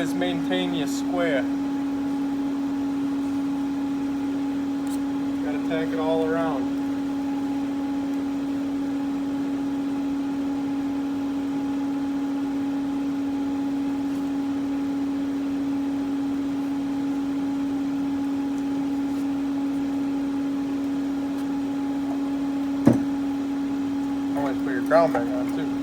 is maintain your square. Gotta tack it all around. Always put your crown back on too.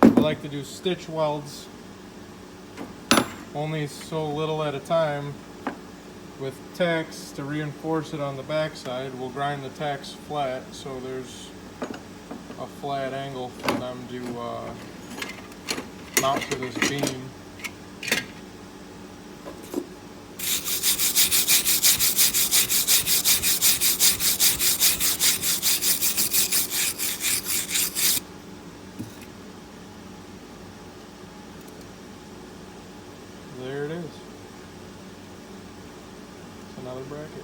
I like to do stitch welds only so little at a time with tacks to reinforce it on the back side. We'll grind the tacks flat so there's a flat angle for them to mount to this beam. There it is. It's another bracket.